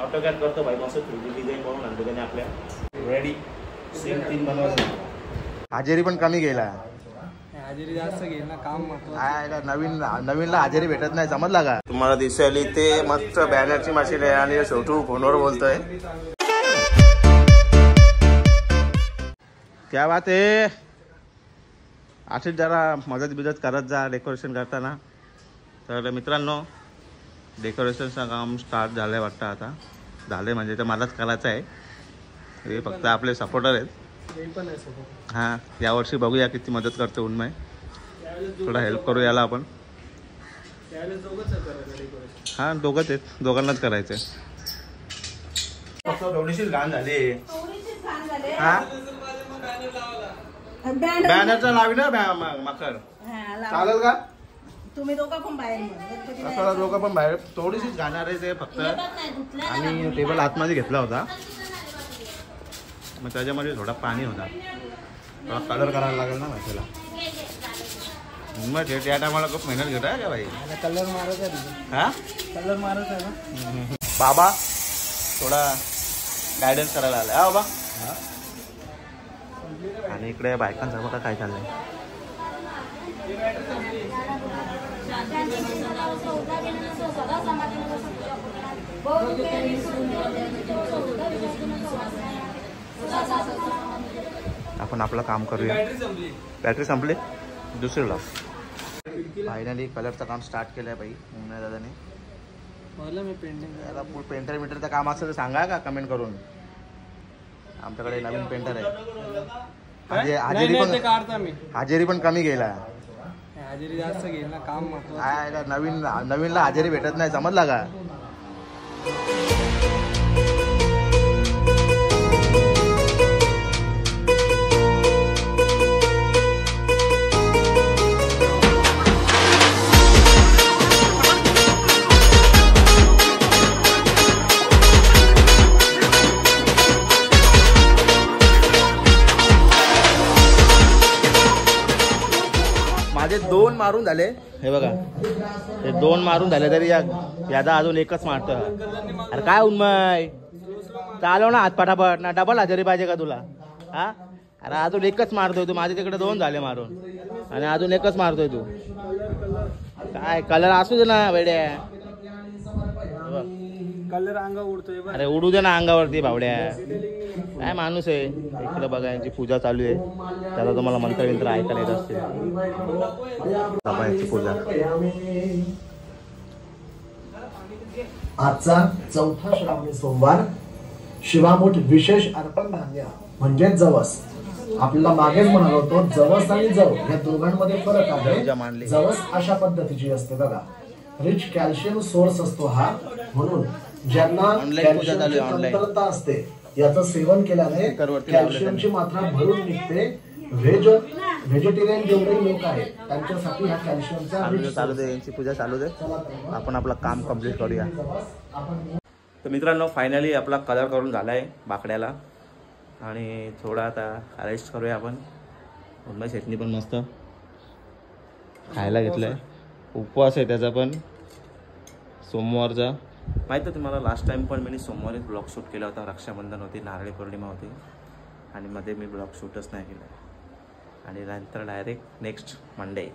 AutoCAD करतो भाई मस्त 3D डिझाईन बनवून आणतो त्याने आपल्या रेडी सेम 3 बनवायचं. हाजेरी पण कमी गेला. हाजेरी जास्त घेईल ना काम महत्त्वाचं. नवीनला हाजेरी भेटत नाही समजला का तुम्हाला. दिसायली ते मस्त बॅनरची मशीन आहे आणि शेवटून फोनवर बोलतोय. क्या बात आहे. अशीच जरा मदत बिदत करत जा डेकोरेशन करताना. तर मित्रांनो डेकोरेशनचं काम स्टार्ट झालं आहे वाटतं. आता झालं म्हणजे तर मलाच करायचं आहे. हे फक्त आपले सपोर्टर आहेत. हां यावर्षी बघूया किती मदत करतो उन्मय. थोडा हेल्प करू याला आपण. हां दोघंच आहेत. दोघांनाच करायचं आहे. थोडीशीच घाण झाली. हां बॅनरचं लावी ना मकर चालेल का. तुम्ही दोघं पण बाहेर दोघं पण बाहेर. थोडीशीच घाणार आहे ते फक्त. आणि टेबल आतमध्ये घेतला होता मग त्याच्यामध्ये थोडा पाणी होता. थोडा कलर करायला लागेल ना त्याला. मग त्या टायमाला खूप मेहनत घेत आहे का भाई. कलर मारायचा आहे. हा कलर मारायचा आहे ना. बाबा थोडा गायडन्स करायला आलाय हा बाबा. आणि इकडे बायकांचा बघा काय चाललंय. आपण आपलं काम करूया. बॅटरी संपली दुसरी लाव. फायनली कलरचं काम स्टार्ट केलंय बाई मुन्ना दादाने. मी पेंटिंग पेंटर मीटरचं काम असेल तर सांगा का कमेंट करून. आमच्याकडे नवीन पेंटर आहे. हाजेरी पण कमी गेला. हाजेरी जास्त घेईल ना काम महत्त्वाचं. नवीनला हाजेरी भेटत नाही समजला का. माझे 2 मारून झाले हे बघा. हे 2 मारून झाले तरी याचा अजून एकच मारतो. अरे काय उन्मय चालव ना हात पटापट ना. डबल हाजेरी पाहिजे का तुला. हा अरे अजून एकच मारतोय तू. माझे तिकडे 2 झाले मारून आणि अजून एकच मारतोय तू. काय कलर असू दे ना वेड्या. कलर अंगा उडतोय. अरे उडू दे ना अंगावरती भावड्या. काय माणूस आहे. इकडे बघा यांची पूजा चालू आहे. त्याला तुम्हाला मंत्र विंत्र ऐकायला येत असते. पूजा आजचा 4था श्रावणी सोमवार. शिवामूठ विशेष अर्पण धान्य म्हणजे जवस. आपल्याला मागेच म्हणालो होतो जवस आणि जव या दोघांमध्ये फरक आहे. जवस अशा पद्धतीची असते बघा. रिच कॅल्शियम सोर्स असतो हा. म्हणून ज्यांना कॅल्शियमची कमतरता असते याचं सेवन केल्याने कॅल्शियमची मात्रा भरून निघते. व्हेजिटेरियन जेवढे लोक आहेत त्यांच्यासाठी हा कॅल्शियमचा चालू दे. यांची पूजा चालू दे. आपण आपलं काम कम्प्लीट करूया. तर मित्रांनो फायनली आपला कलर करून झाला आहे बाकड्याला. आणि थोडा आता अरेस्ट करूया आपण. उन्मय चटणी पण मस्त खायला घेतलं आहे. उपवास आहे त्याचा पण सोमवारचा. माहीत आहे तुम्हाला लास्ट टाइम पण मी सोमवारीच ब्लॉग शूट केला होता. रक्षाबंधन होती नारळी पौर्णिमा होती आणि मध्ये मी ब्लॉग शूटच नाही केला. आणि नंतर डायरेक्ट नेक्स्ट मंडे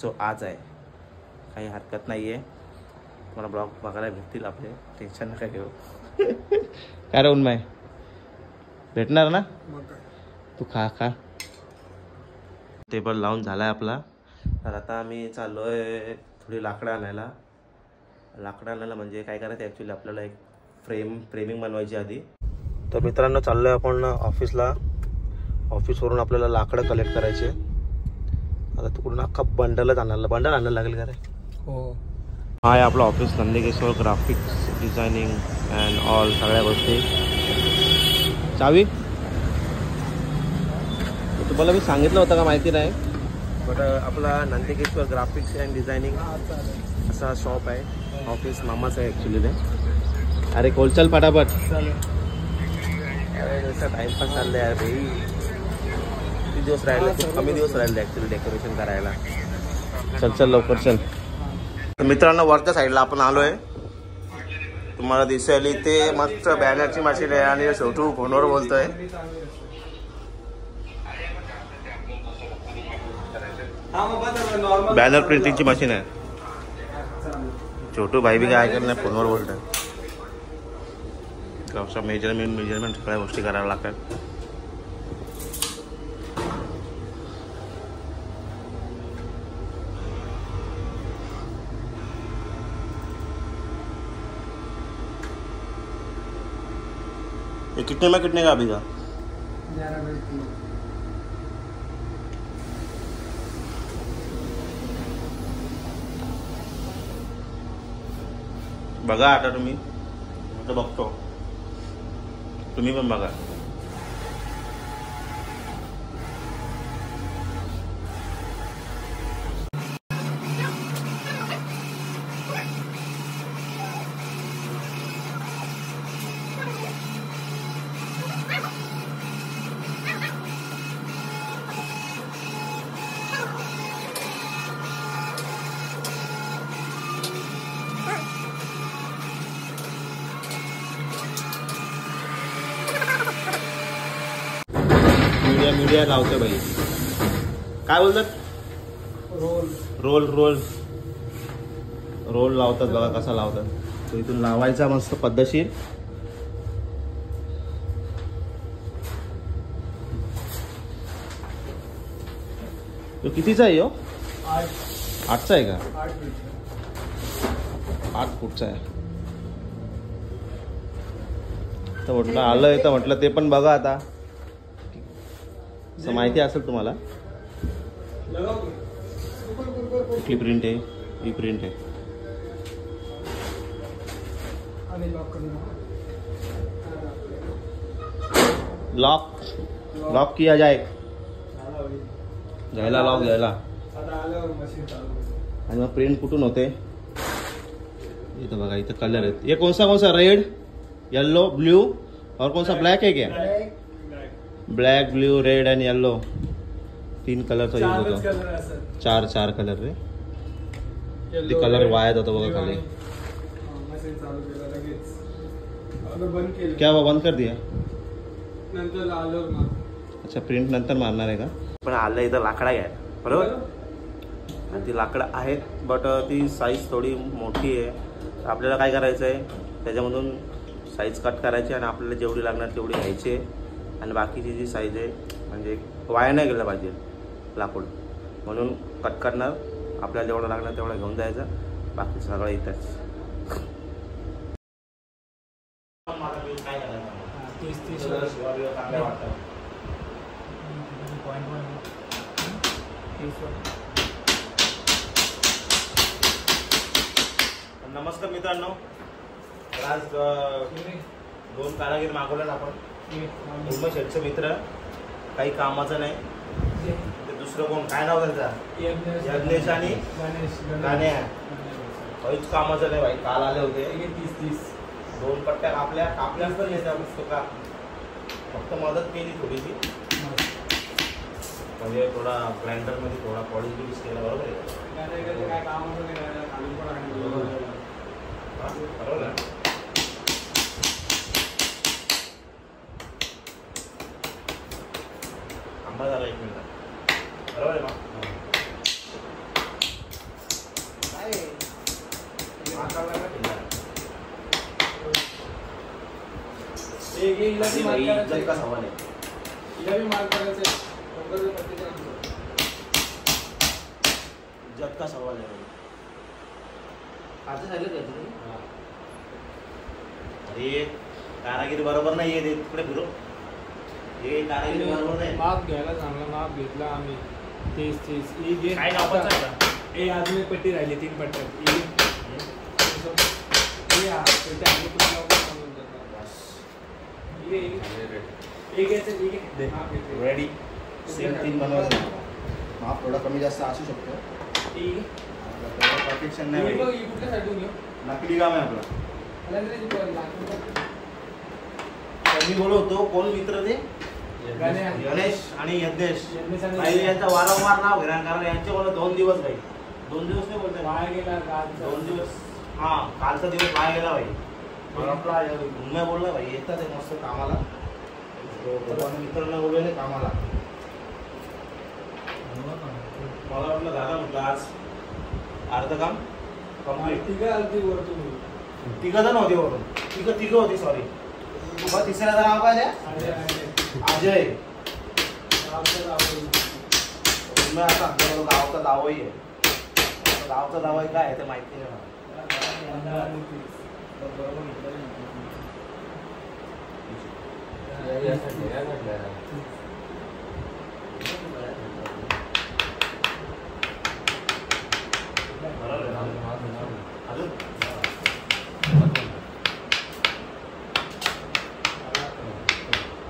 जो आज आहे काही हरकत नाही आहे. तुम्हाला ब्लॉग बघायला भेटतील आपले. टेन्शन नका घेऊ. काय रे उन्मय भेटणार ना. तू खा खा. टेबल लावून झाला आहे आपला. तर आता आम्ही चाललो आहे थोडी लाकडं आणायला. लाकडं आणायला म्हणजे काय करायचं ॲक्च्युली आपल्याला एक फ्रेमिंग बनवायची आधी. तर मित्रांनो चाललो आहे आपण ऑफिसला. ऑफिसवरून आपल्याला लाकडं कलेक्ट करायचे. आता तिकडून अख्खा बंडल आणायला लागेल का रे. हो हा आहे आपलं office Nandikeshwar graphics designing and all सगळ्या गोष्टी. चावी तुम्हाला मी सांगितलं होतं का माहिती नाही. बट आपला नंदिकेश्वर ग्राफिक्स अँड डिझायनिंग असा शॉप आहे. ऑफिस मामाचं आहे ॲक्च्युली ते. अरे कोलचल फटाफट. टाइमपास चाललं आहे भाई. किती दिवस राहिले. खूप कमी दिवस राहिले ॲक्च्युली डेकोरेशन करायला. चल लवकर चल. तर मित्रांनो वरच्या साईडला आपण आलो आहे. तुम्हाला दिसेल इथे मस्त बॅनरची मशीन आहे आणि छोटू फोनवर बोलतोय. बॅनर प्रिंटिंगची मशीन आहे. छोटू भाई बी काय करणार फोनवर बोलतोय. मेजरमेंट सगळ्या गोष्टी कराव्या लागतात. ये कितने में कितने का अभी का? 11 किलो. बघा आता तुम्ही आता बघतो तुम्ही पण बघा. मीडिया लावते बाई. काय बोलतात? रोल लावतात बघा कसा लावतात. तो इथून लावायचा मस्त पद्धतशीर. तो कितीचा आहे? 8चा आहे का? 8 फूटचा आहे. तर म्हटलं आलंय तर म्हटलं ते पण बघा आता. माहिती असेल तुम्हाला. कुठली प्रिंट आहे? ही प्रिंट आहे. लॉक किया जाए. घ्यायला लॉक घ्यायला. आणि मग प्रिंट कुठून होते? इथं बघा इथं कलर आहेत. ये कौन सा रेड, येलो, ब्लू और कौन सा ब्लैक है क्या? Black, blue, red end yellow 3 कलरचा यूज होतो. 4 कलर रे. ते कलर वायात होतो बघा खाली. क्या वो बंद कर दिया? अच्छा प्रिंट नंतर मारणार आहे का? पण आलं इथं लाकडा घ्या बरोबर. आणि ती लाकडं आहेत बट ती साईज थोडी मोठी आहे. आपल्याला काय करायचं आहे त्याच्यामधून साईज कट करायची आणि आपल्याला जेवढी लागणार तेवढी घ्यायची. आणि बाकीची जी साईज आहे म्हणजे वाया नाही गेलं पाहिजे लाकूड म्हणून कट करणार. आपल्याला जेवढं लागणार तेवढं घेऊन जायचं. बाकी सगळं इथंच. नमस्कार मित्रांनो. आज 2 कारागीर मागवले ना आपण. शेठचे मित्र काही कामाचं नाही. ते दुसरं कोण काय नाव त्यांचा? यज्ञेश आणि गाण्या. काहीच कामाचं नाही भाई. काल आले होते 30 2 पट्ट्या कापल्या पण येत्या पुस्तका. फक्त मदत केली थोडीशी म्हणजे थोडा ग्राइंडर मध्ये थोडा पॉलिश बिलिश केला बरोबर आहे. बरोबर आहे. आंबा झाला 1 मिनिट बरोबर आहे. इज्जत का सवाल आहे. इज्जत का सवाल आहे. अरे कारागिरी बरोबर नाही आहे. तिकडे फिरो. हे कारागिरी बरोबर नाही. माप घ्यायला चांगला माप घेतला आम्ही. 30 काय नावाचं आहे? अजून एक पट्टी राहिली 3 पट्ट्यात. रेडी सेम 3 बनवायचं. माप थोडा कमी जास्त असू शकतो. परफेक्शन नाही. नकली काम आहे आपलं. मी बोलवतो कोण मित्र ते गणेश आणि यज्ञेश. यांचा वारंवार नाव घेणार कारण यांचे मला 2 दिवस भाई. 2 दिवस नाही बोलते. 2 दिवस. हा कालचा दिवस वाया गेला भाई. मला आपला उन्मय बोलला भाई येतात आहे मस्त कामाला मित्रांना बोलवले कामाला मला वाटलं झालं म्हटलं आज अर्ध काम कंप्लीट तिघं जण होते वरून तिघं होती सॉरी तिसऱ्याचं नाव काय द्या अजय आता गावचा दावाही आहे गावचा दावा काय आहे ते माहिती नाही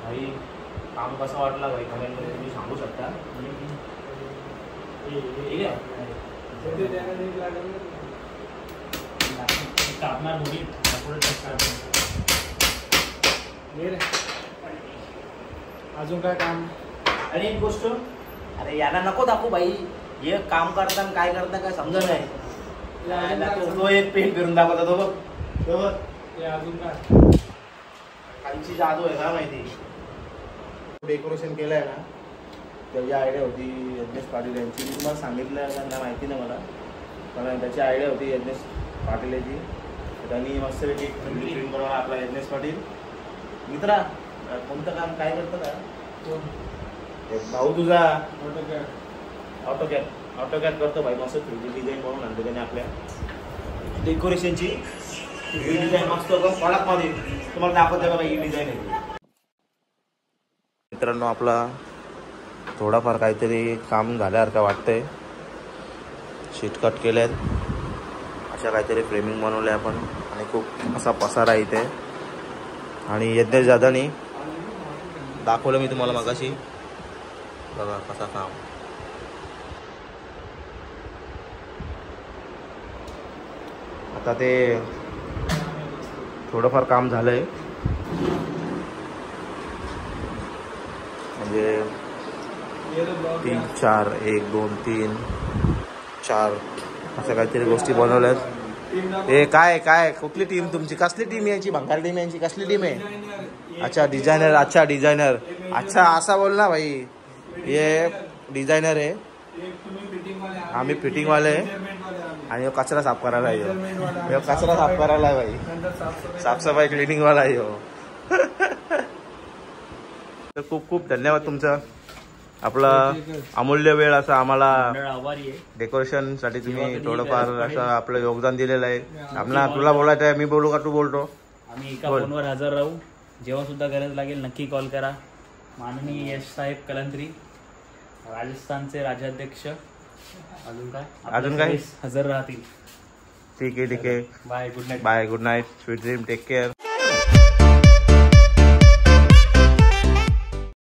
भाई काम कसं वाटलं भाई कमेंट मध्ये तुम्ही सांगू शकता ठीक आहे अजून काय काम आणि एक गोष्ट अरे यांना नको दाखवू भाई हे काम करताना काय करता काय समजा नाही तो एक पेन फिरून दाखवता तो बघ अजून काय खालची जादू आहे का माहिती डेकोरेशन केलंय ना त्याची आयडिया होती यज्ञेश पाटील यांची मी तुम्हाला सांगितलं त्यांना माहिती नाही मला पण त्याची आयडिया होती यज्ञेश पाटील याची त्यांनी मस्तपैकी प्रिंट बनवला आपला यज्ञेश पाटील मित्रा कोणतं काम काय करतं का भाऊ तुझा ऑटोकॅड करतो भाई मस्त 3D डिझाईन बनवून आणतो त्याने आपल्या डेकोरेशनची ही डिझाईन मस्त कडक मध्ये तुम्हाला दाखवते बाबा ही डिझाईन आहे मित्रांनो आपला थोडाफार काहीतरी काम झाल्यासारखं वाटतंय शीट कट केल्यात अशा काहीतरी फ्रेमिंग बनवले आपण आणि खूप असा पसारा इथे आणि यज्ञेश दादानी दाखवलं मी तुम्हाला मगाशी बघा कसा काम आता ते थोडंफार काम झालंय म्हणजे 3 4 1 2 3 4 अशा काहीतरी गोष्टी बनवल्यात हे काय काय कुठली टीम तुमची कसली टीम यायची भंगार टीम यांची कसली टीम आहे अच्छा डिझायनर अच्छा असा बोल ना भाई ये डिझायनर आहे आम्ही फिटिंगवाले आणि कचरा साफ करायला आहे कचरा साफ करायला आहे भाई साफसफाई क्लिनिंगवाला आहे तर खूप खूप धन्यवाद तुमचा आपला अमूल्य वेळ असं आम्हाला डेकोरेशन साठी तुम्ही थोडंफार असं आपलं योगदान दिलेलं आहे आपला तुला बोलायचं आहे मी बोलू का तू बोलतो आम्ही एका फोनवर हजर राहू जेव्हा सुद्धा गरज लागेल नक्की कॉल करा माननीय यश साहेब कलंत्री राजस्थानचे राज्याध्यक्ष अजून काय हजर राहतील ठीक आहे bye good night sweet dream take care